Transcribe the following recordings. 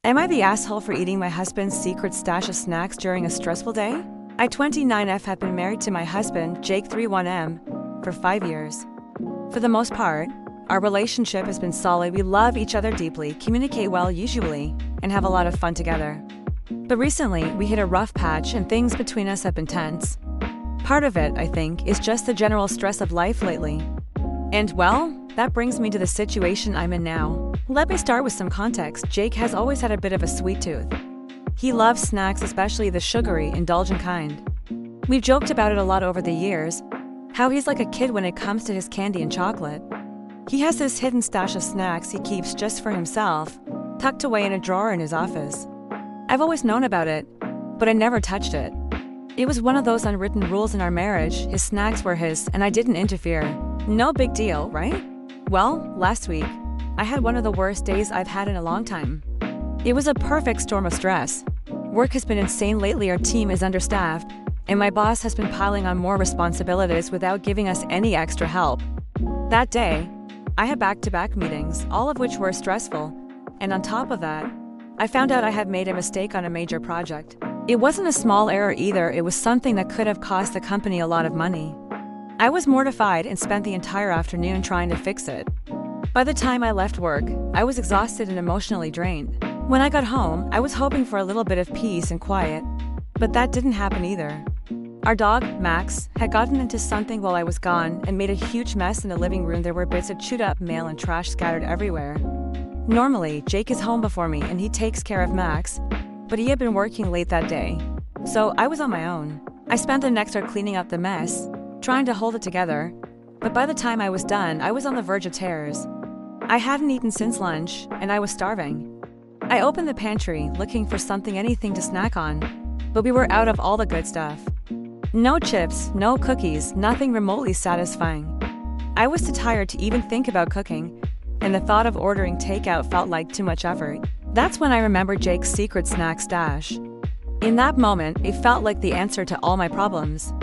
Am I the asshole for eating my husband's secret stash of snacks during a stressful day? I, 29F, have been married to my husband, Jake 31M, for 5 years. For the most part, our relationship has been solid. We love each other deeply, communicate well usually, and have a lot of fun together. But recently, we hit a rough patch and things between us have been tense. Part of it, I think, is just the general stress of life lately. And well, that brings me to the situation I'm in now. Let me start with some context. Jake has always had a bit of a sweet tooth. He loves snacks, especially the sugary, indulgent kind. We've joked about it a lot over the years, how he's like a kid when it comes to his candy and chocolate. He has this hidden stash of snacks he keeps just for himself, tucked away in a drawer in his office. I've always known about it, but I never touched it. It was one of those unwritten rules in our marriage. His snacks were his, and I didn't interfere. No big deal, right? Well, last week, I had one of the worst days I've had in a long time. It was a perfect storm of stress. Work has been insane lately, our team is understaffed, and my boss has been piling on more responsibilities without giving us any extra help. That day, I had back-to-back meetings, all of which were stressful, and on top of that, I found out I had made a mistake on a major project. It wasn't a small error either, it was something that could have cost the company a lot of money. I was mortified and spent the entire afternoon trying to fix it. By the time I left work, I was exhausted and emotionally drained. When I got home, I was hoping for a little bit of peace and quiet, but that didn't happen either. Our dog, Max, had gotten into something while I was gone and made a huge mess in the living room. There were bits of chewed up mail and trash scattered everywhere. Normally, Jake is home before me and he takes care of Max, but he had been working late that day, so I was on my own. I spent the next hour cleaning up the mess, trying to hold it together, but by the time I was done, I was on the verge of tears. I hadn't eaten since lunch, and I was starving. I opened the pantry, looking for anything to snack on, but we were out of all the good stuff. No chips, no cookies, nothing remotely satisfying. I was too tired to even think about cooking, and the thought of ordering takeout felt like too much effort. That's when I remembered Jake's secret snack stash. In that moment, it felt like the answer to all my problems.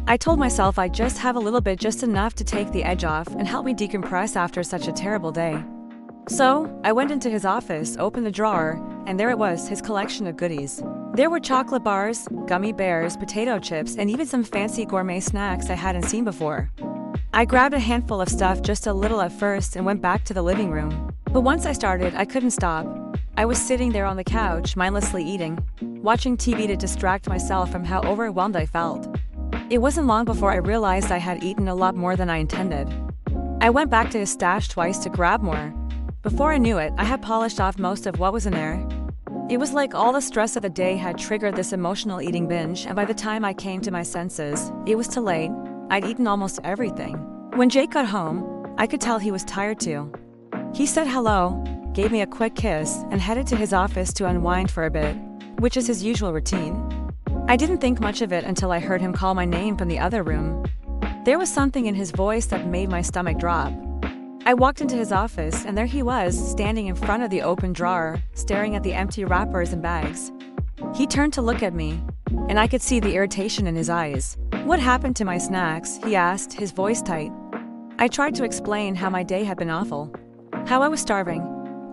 I told myself I'd just have a little bit, just enough to take the edge off and help me decompress after such a terrible day. So, I went into his office, opened the drawer, and there it was, his collection of goodies. There were chocolate bars, gummy bears, potato chips, and even some fancy gourmet snacks I hadn't seen before. I grabbed a handful of stuff, just a little at first, and went back to the living room. But once I started, I couldn't stop. I was sitting there on the couch, mindlessly eating, watching TV to distract myself from how overwhelmed I felt. It wasn't long before I realized I had eaten a lot more than I intended. I went back to his stash twice to grab more. Before I knew it, I had polished off most of what was in there. It was like all the stress of the day had triggered this emotional eating binge, and by the time I came to my senses, it was too late. I'd eaten almost everything. When Jake got home, I could tell he was tired too. He said hello, gave me a quick kiss, and headed to his office to unwind for a bit, which is his usual routine. I didn't think much of it until I heard him call my name from the other room. There was something in his voice that made my stomach drop. I walked into his office, and there he was, standing in front of the open drawer, staring at the empty wrappers and bags. He turned to look at me, and I could see the irritation in his eyes. "What happened to my snacks?" he asked, his voice tight. I tried to explain how my day had been awful, how I was starving,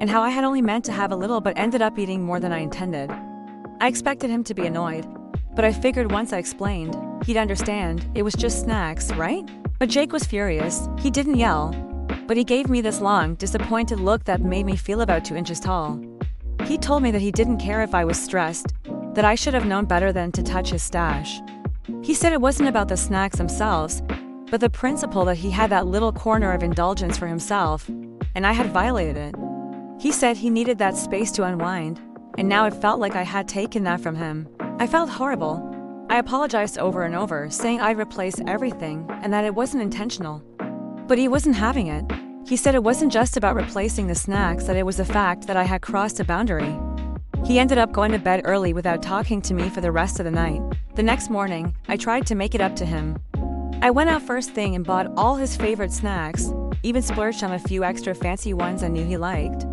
and how I had only meant to have a little but ended up eating more than I intended. I expected him to be annoyed, but I figured once I explained, he'd understand. It was just snacks, right? But Jake was furious. He didn't yell, but he gave me this long, disappointed look that made me feel about 2 inches tall. He told me that he didn't care if I was stressed, that I should have known better than to touch his stash. He said it wasn't about the snacks themselves, but the principle that he had that little corner of indulgence for himself, and I had violated it. He said he needed that space to unwind, and now it felt like I had taken that from him. I felt horrible. I apologized over and over, saying I'd replace everything and that it wasn't intentional. But he wasn't having it. He said it wasn't just about replacing the snacks, that it was the fact that I had crossed a boundary. He ended up going to bed early without talking to me for the rest of the night. The next morning, I tried to make it up to him. I went out first thing and bought all his favorite snacks, even splurged on a few extra fancy ones I knew he liked.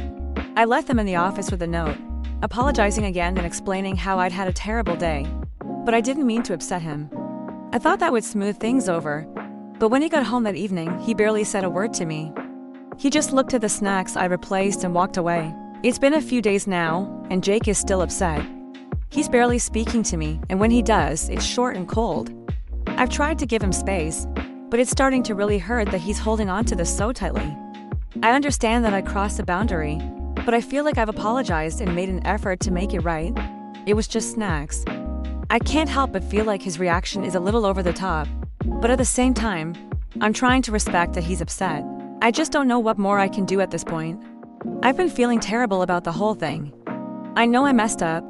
I left them in the office with a note, apologizing again and explaining how I'd had a terrible day. But I didn't mean to upset him. I thought that would smooth things over, but when he got home that evening, he barely said a word to me. He just looked at the snacks I replaced and walked away. It's been a few days now, and Jake is still upset. He's barely speaking to me, and when he does, it's short and cold. I've tried to give him space, but it's starting to really hurt that he's holding on to this so tightly. I understand that I crossed a boundary, but I feel like I've apologized and made an effort to make it right. It was just snacks. I can't help but feel like his reaction is a little over the top, but at the same time, I'm trying to respect that he's upset. I just don't know what more I can do at this point. I've been feeling terrible about the whole thing. I know I messed up,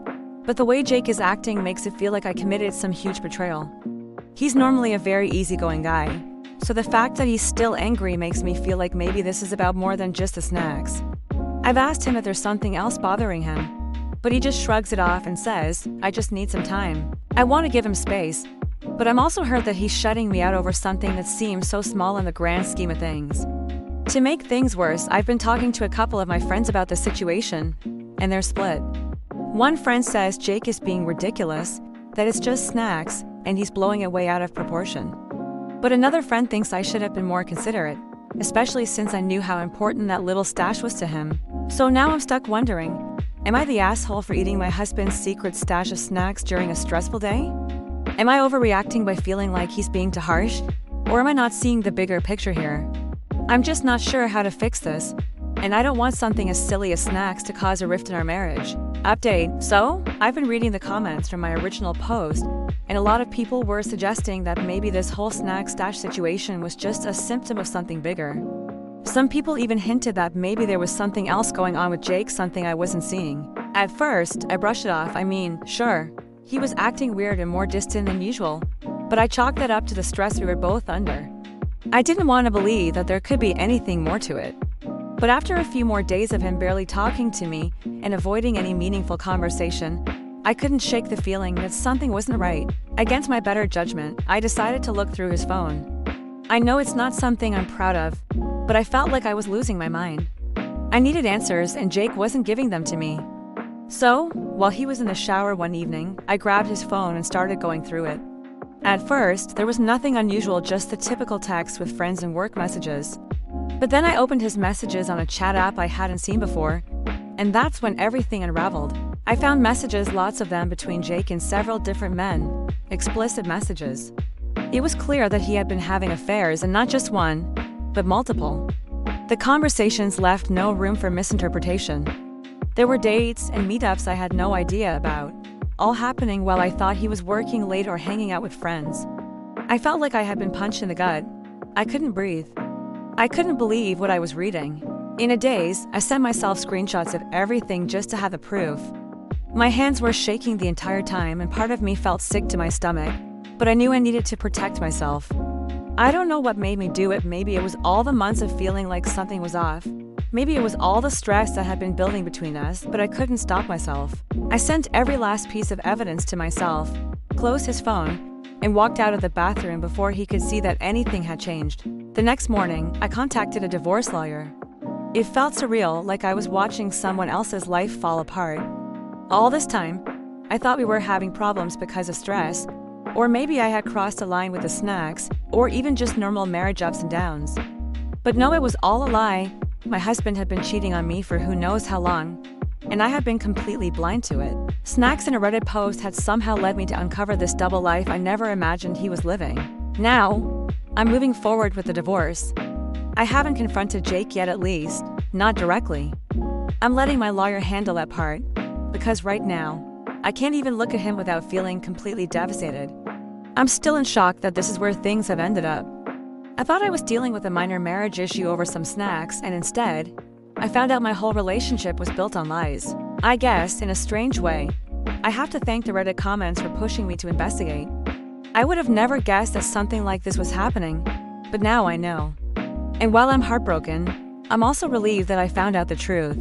but the way Jake is acting makes it feel like I committed some huge betrayal. He's normally a very easygoing guy, so the fact that he's still angry makes me feel like maybe this is about more than just the snacks. I've asked him if there's something else bothering him, but he just shrugs it off and says, I just need some time. I want to give him space, but I'm also hurt that he's shutting me out over something that seems so small in the grand scheme of things. To make things worse, I've been talking to a couple of my friends about the situation, and they're split. One friend says Jake is being ridiculous, that it's just snacks, and he's blowing it way out of proportion. But another friend thinks I should have been more considerate, especially since I knew how important that little stash was to him. So now I'm stuck wondering, am I the asshole for eating my husband's secret stash of snacks during a stressful day? Am I overreacting by feeling like he's being too harsh? Or am I not seeing the bigger picture here? I'm just not sure how to fix this, and I don't want something as silly as snacks to cause a rift in our marriage. Update. So, I've been reading the comments from my original post, and a lot of people were suggesting that maybe this whole snack stash situation was just a symptom of something bigger. Some people even hinted that maybe there was something else going on with Jake, something I wasn't seeing. At first, I brushed it off. I mean, sure, he was acting weird and more distant than usual, but I chalked that up to the stress we were both under. I didn't want to believe that there could be anything more to it. But after a few more days of him barely talking to me and avoiding any meaningful conversation, I couldn't shake the feeling that something wasn't right. Against my better judgment, I decided to look through his phone. I know it's not something I'm proud of, but I felt like I was losing my mind. I needed answers, and Jake wasn't giving them to me. So, while he was in the shower one evening, I grabbed his phone and started going through it. At first, there was nothing unusual, just the typical text with friends and work messages. But then I opened his messages on a chat app I hadn't seen before, and that's when everything unraveled. I found messages, lots of them, between Jake and several different men, explicit messages. It was clear that he had been having affairs, and not just one, but multiple. The conversations left no room for misinterpretation. There were dates and meetups I had no idea about, all happening while I thought he was working late or hanging out with friends. I felt like I had been punched in the gut. I couldn't breathe. I couldn't believe what I was reading. In a daze, I sent myself screenshots of everything just to have the proof. My hands were shaking the entire time, and part of me felt sick to my stomach, but I knew I needed to protect myself. I don't know what made me do it. Maybe it was all the months of feeling like something was off. Maybe it was all the stress that had been building between us, but I couldn't stop myself. I sent every last piece of evidence to myself, closed his phone, and walked out of the bathroom before he could see that anything had changed. The next morning, I contacted a divorce lawyer. It felt surreal, like I was watching someone else's life fall apart. All this time, I thought we were having problems because of stress, or maybe I had crossed a line with the snacks, or even just normal marriage ups and downs. But no, it was all a lie. My husband had been cheating on me for who knows how long, and I had been completely blind to it. Snacks in a Reddit post had somehow led me to uncover this double life I never imagined he was living. Now, I'm moving forward with the divorce. I haven't confronted Jake yet, at least, not directly. I'm letting my lawyer handle that part, because right now, I can't even look at him without feeling completely devastated. I'm still in shock that this is where things have ended up. I thought I was dealing with a minor marriage issue over some snacks, and instead, I found out my whole relationship was built on lies. I guess, in a strange way, I have to thank the Reddit comments for pushing me to investigate. I would have never guessed that something like this was happening, but now I know. And while I'm heartbroken, I'm also relieved that I found out the truth.